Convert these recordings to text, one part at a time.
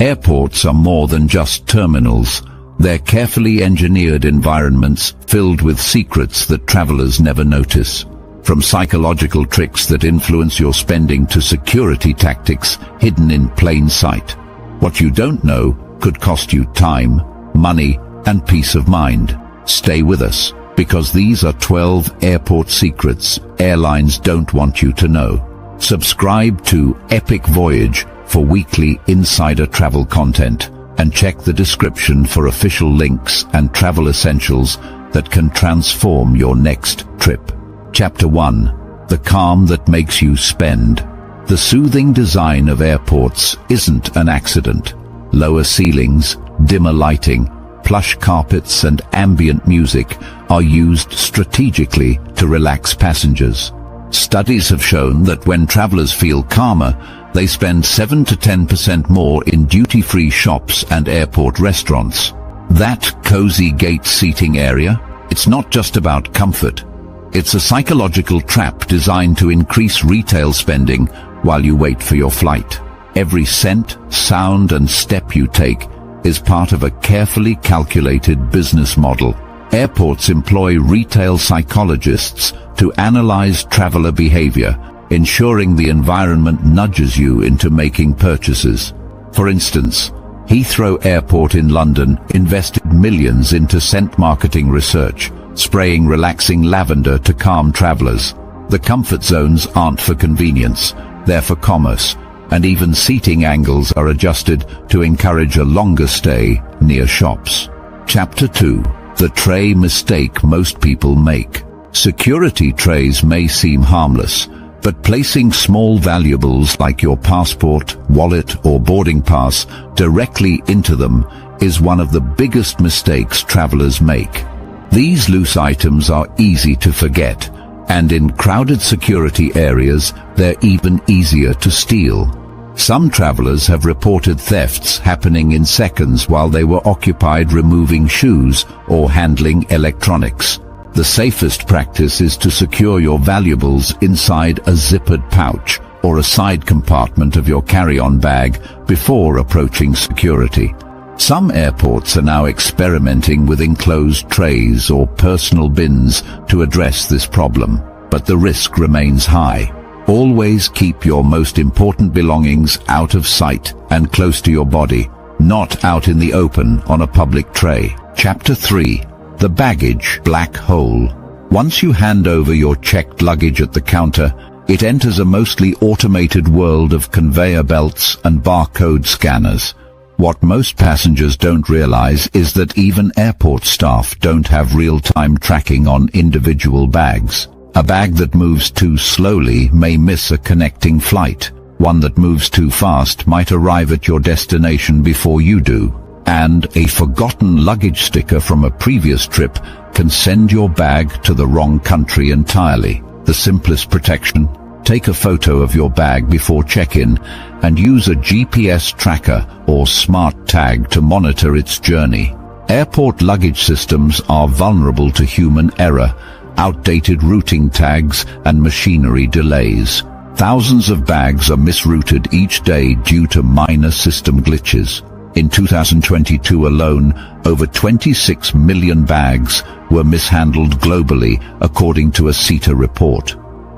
Airports are more than just terminals. They're carefully engineered environments filled with secrets that travelers never notice. From psychological tricks that influence your spending to security tactics hidden in plain sight. What you don't know could cost you time, money, and peace of mind. Stay with us, because these are 12 airport secrets airlines don't want you to know. Subscribe to Epic Voyage for weekly insider travel content, and check the description for official links and travel essentials that can transform your next trip. Chapter 1. The calm that makes you spend. The soothing design of airports isn't an accident. Lower ceilings, dimmer lighting, plush carpets and ambient music are used strategically to relax passengers. Studies have shown that when travelers feel calmer, they spend 7 to 10% more in duty-free shops and airport restaurants. That cozy gate seating area, it's not just about comfort. It's a psychological trap designed to increase retail spending while you wait for your flight. Every scent, sound and step you take is part of a carefully calculated business model. Airports employ retail psychologists to analyze traveler behavior, ensuring the environment nudges you into making purchases. For instance, Heathrow Airport in London invested millions into scent marketing research, spraying relaxing lavender to calm travelers. The comfort zones aren't for convenience, they're for commerce, and even seating angles are adjusted to encourage a longer stay near shops. Chapter 2. The tray mistake most people make. Security trays may seem harmless, but placing small valuables like your passport, wallet, or boarding pass directly into them is one of the biggest mistakes travelers make. These loose items are easy to forget, and in crowded security areas, they're even easier to steal. Some travelers have reported thefts happening in seconds while they were occupied removing shoes or handling electronics. The safest practice is to secure your valuables inside a zippered pouch or a side compartment of your carry-on bag before approaching security. Some airports are now experimenting with enclosed trays or personal bins to address this problem, but the risk remains high. Always keep your most important belongings out of sight and close to your body, not out in the open on a public tray. Chapter 3. The baggage black hole. Once you hand over your checked luggage at the counter, it enters a mostly automated world of conveyor belts and barcode scanners. What most passengers don't realize is that even airport staff don't have real-time tracking on individual bags. A bag that moves too slowly may miss a connecting flight. One that moves too fast might arrive at your destination before you do. And a forgotten luggage sticker from a previous trip can send your bag to the wrong country entirely. The simplest protection: take a photo of your bag before check-in and use a GPS tracker or smart tag to monitor its journey. Airport luggage systems are vulnerable to human error, outdated routing tags and machinery delays. Thousands of bags are misrouted each day due to minor system glitches. In 2022 alone, over 26 million bags were mishandled globally, according to a SETA report.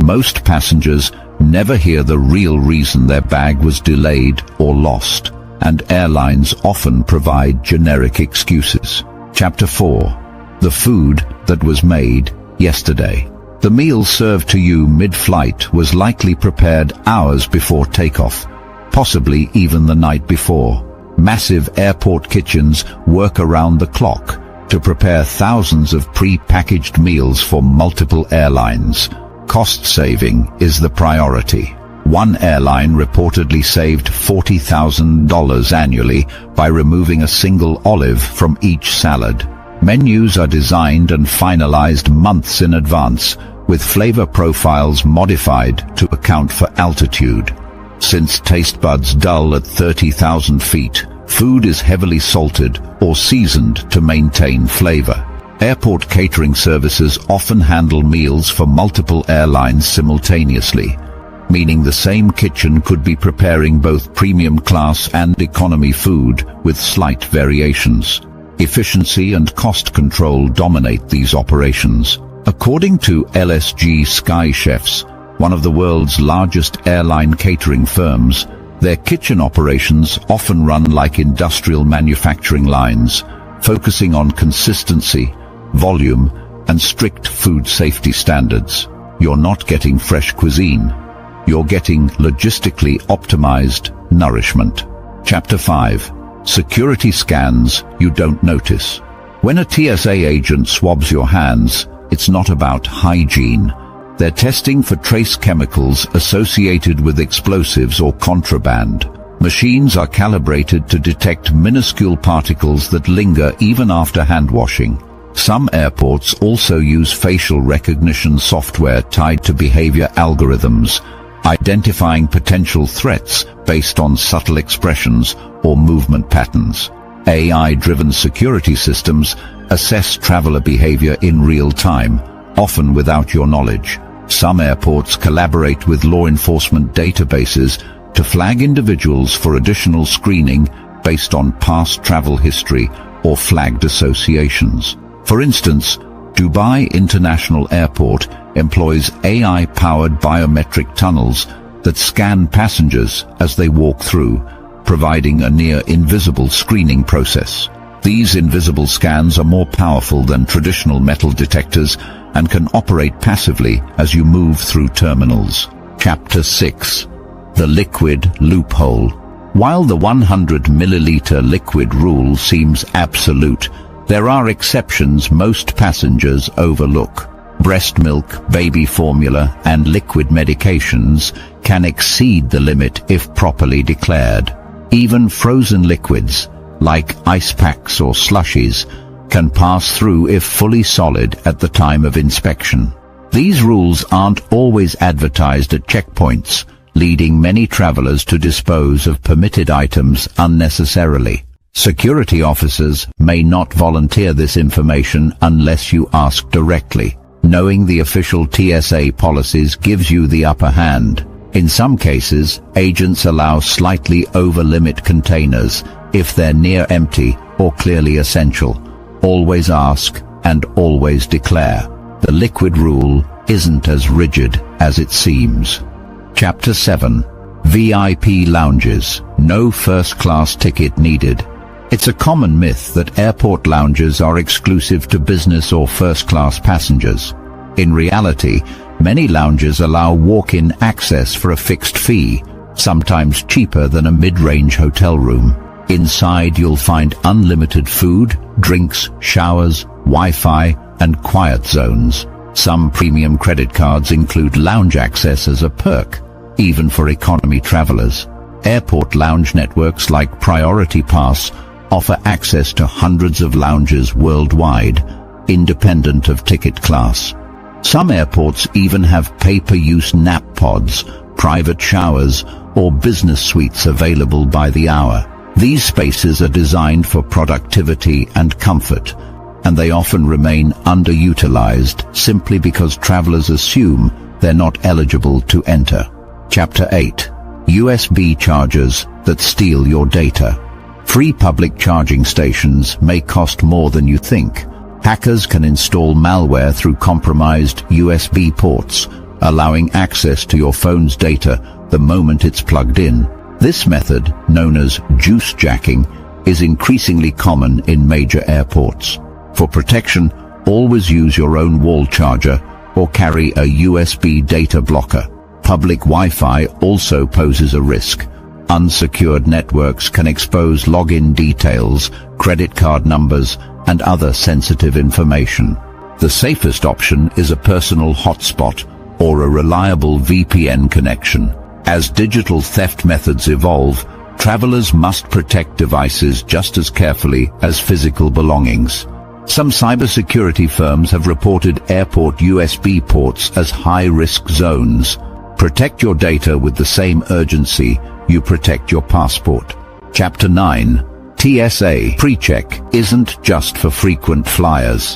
Most passengers never hear the real reason their bag was delayed or lost, and airlines often provide generic excuses. Chapter 4. The food that was made yesterday. The meal served to you mid-flight was likely prepared hours before takeoff, possibly even the night before. Massive airport kitchens work around the clock to prepare thousands of pre-packaged meals for multiple airlines. Cost saving is the priority. One airline reportedly saved $40,000 annually by removing a single olive from each salad. Menus are designed and finalized months in advance, with flavor profiles modified to account for altitude. Since taste buds dull at 30,000 feet, food is heavily salted or seasoned to maintain flavor. Airport catering services often handle meals for multiple airlines simultaneously. meaning the same kitchen could be preparing both premium class and economy food with slight variations. Efficiency and cost control dominate these operations. According to LSG Sky Chefs, one of the world's largest airline catering firms, their kitchen operations often run like industrial manufacturing lines, focusing on consistency, volume, and strict food safety standards. You're not getting fresh cuisine. You're getting logistically optimized nourishment. Chapter 5. Security scans you don't notice. When a TSA agent swabs your hands, it's not about hygiene. They're testing for trace chemicals associated with explosives or contraband. Machines are calibrated to detect minuscule particles that linger even after hand washing. Some airports also use facial recognition software tied to behavior algorithms, identifying potential threats based on subtle expressions or movement patterns. AI-driven security systems assess traveler behavior in real time, often without your knowledge. Some airports collaborate with law enforcement databases to flag individuals for additional screening based on past travel history or flagged associations. For instance, Dubai International Airport employs AI-powered biometric tunnels that scan passengers as they walk through, providing a near-invisible screening process. These invisible scans are more powerful than traditional metal detectors and can operate passively as you move through terminals. Chapter 6. The liquid loophole. While the 100 milliliter liquid rule seems absolute, there are exceptions most passengers overlook. Breast milk, baby formula, and liquid medications can exceed the limit if properly declared. Even frozen liquids, like ice packs or slushies, can pass through if fully solid at the time of inspection. These rules aren't always advertised at checkpoints, leading many travelers to dispose of permitted items unnecessarily. Security officers may not volunteer this information unless you ask directly. Knowing the official TSA policies gives you the upper hand. In some cases, agents allow slightly over-limit containers if they're near empty or clearly essential. Always ask and always declare. The liquid rule isn't as rigid as it seems. Chapter 7. VIP lounges. No first-class ticket needed. It's a common myth that airport lounges are exclusive to business or first-class passengers. In reality, many lounges allow walk-in access for a fixed fee, sometimes cheaper than a mid-range hotel room. Inside you'll find unlimited food, drinks, showers, Wi-Fi, and quiet zones. Some premium credit cards include lounge access as a perk, even for economy travelers. Airport lounge networks like Priority Pass offer access to hundreds of lounges worldwide, independent of ticket class. Some airports even have pay-per-use nap pods, private showers, or business suites available by the hour. These spaces are designed for productivity and comfort, and they often remain underutilized simply because travelers assume they're not eligible to enter. Chapter 8. USB chargers that steal your data. Free public charging stations may cost more than you think. Hackers can install malware through compromised USB ports, allowing access to your phone's data the moment it's plugged in. This method, known as juice jacking, is increasingly common in major airports. For protection, always use your own wall charger or carry a USB data blocker. Public Wi-Fi also poses a risk. Unsecured networks can expose login details, credit card numbers, and other sensitive information. The safest option is a personal hotspot or a reliable VPN connection. As digital theft methods evolve, travelers must protect devices just as carefully as physical belongings. Some cybersecurity firms have reported airport USB ports as high-risk zones. Protect your data with the same urgency you protect your passport. Chapter 9. TSA PreCheck isn't just for frequent flyers.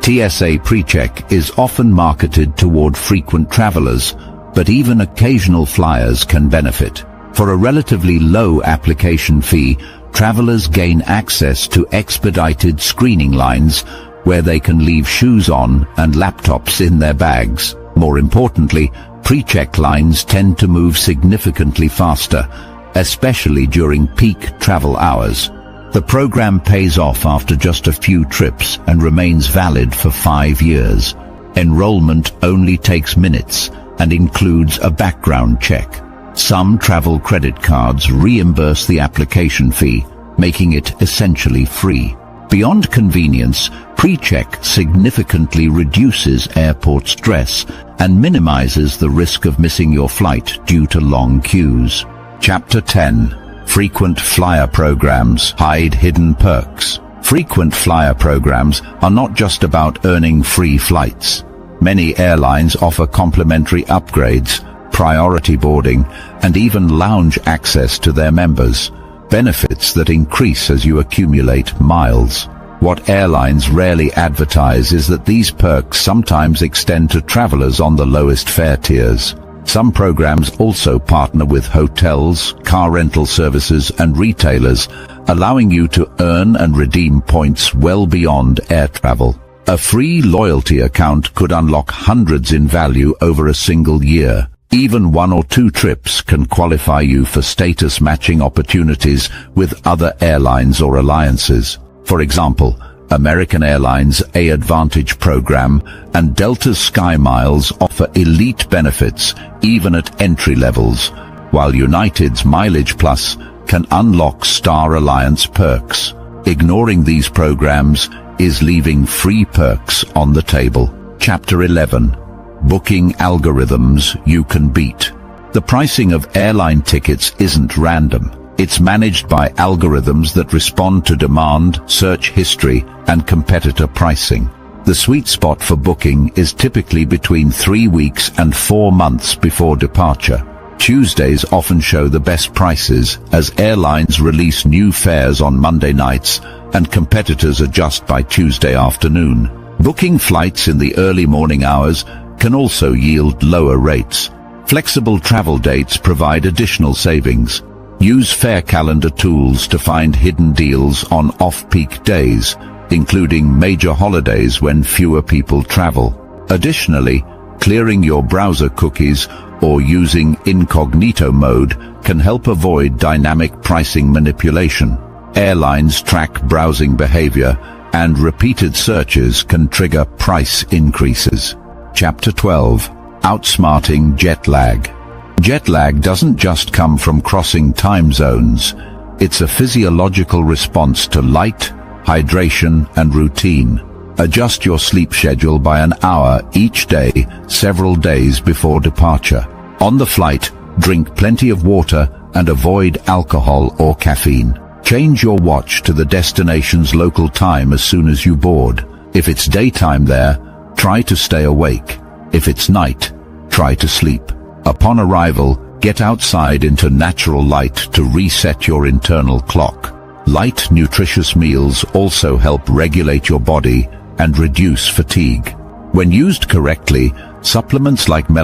TSA PreCheck is often marketed toward frequent travelers, but even occasional flyers can benefit. For a relatively low application fee, travelers gain access to expedited screening lines where they can leave shoes on and laptops in their bags. More importantly, pre-check lines tend to move significantly faster, especially during peak travel hours. The program pays off after just a few trips and remains valid for 5 years. Enrollment only takes minutes and includes a background check. Some travel credit cards reimburse the application fee, making it essentially free. Beyond convenience, pre-check significantly reduces airport stress and minimizes the risk of missing your flight due to long queues. Chapter 10. Frequent flyer programs hide hidden perks. Frequent flyer programs are not just about earning free flights. Many airlines offer complimentary upgrades, priority boarding, and even lounge access to their members, benefits that increase as you accumulate miles. What airlines rarely advertise is that these perks sometimes extend to travelers on the lowest fare tiers. Some programs also partner with hotels, car rental services, and retailers, allowing you to earn and redeem points well beyond air travel. A free loyalty account could unlock hundreds in value over a single year. Even 1 or 2 trips can qualify you for status-matching opportunities with other airlines or alliances. For example, American Airlines' A-Advantage program and Delta's SkyMiles offer elite benefits even at entry levels, while United's Mileage Plus can unlock Star Alliance perks. Ignoring these programs is leaving free perks on the table. Chapter 11. Booking algorithms you can beat. The pricing of airline tickets isn't random. It's managed by algorithms that respond to demand, search history, and competitor pricing. The sweet spot for booking is typically between 3 weeks and 4 months before departure. Tuesdays often show the best prices as airlines release new fares on Monday nights and competitors adjust by Tuesday afternoon. Booking flights in the early morning hours can also yield lower rates. Flexible travel dates provide additional savings. Use fare calendar tools to find hidden deals on off-peak days, including major holidays when fewer people travel. Additionally, clearing your browser cookies or using incognito mode can help avoid dynamic pricing manipulation. Airlines track browsing behavior, and repeated searches can trigger price increases. Chapter 12. Outsmarting jet lag. Jet lag doesn't just come from crossing time zones. It's a physiological response to light, hydration, and routine. Adjust your sleep schedule by an hour each day, several days before departure. On the flight, drink plenty of water and avoid alcohol or caffeine. Change your watch to the destination's local time as soon as you board. If it's daytime there, try to stay awake. If it's night, try to sleep. Upon arrival, get outside into natural light to reset your internal clock. Light, nutritious meals also help regulate your body and reduce fatigue. When used correctly, supplements like melatonin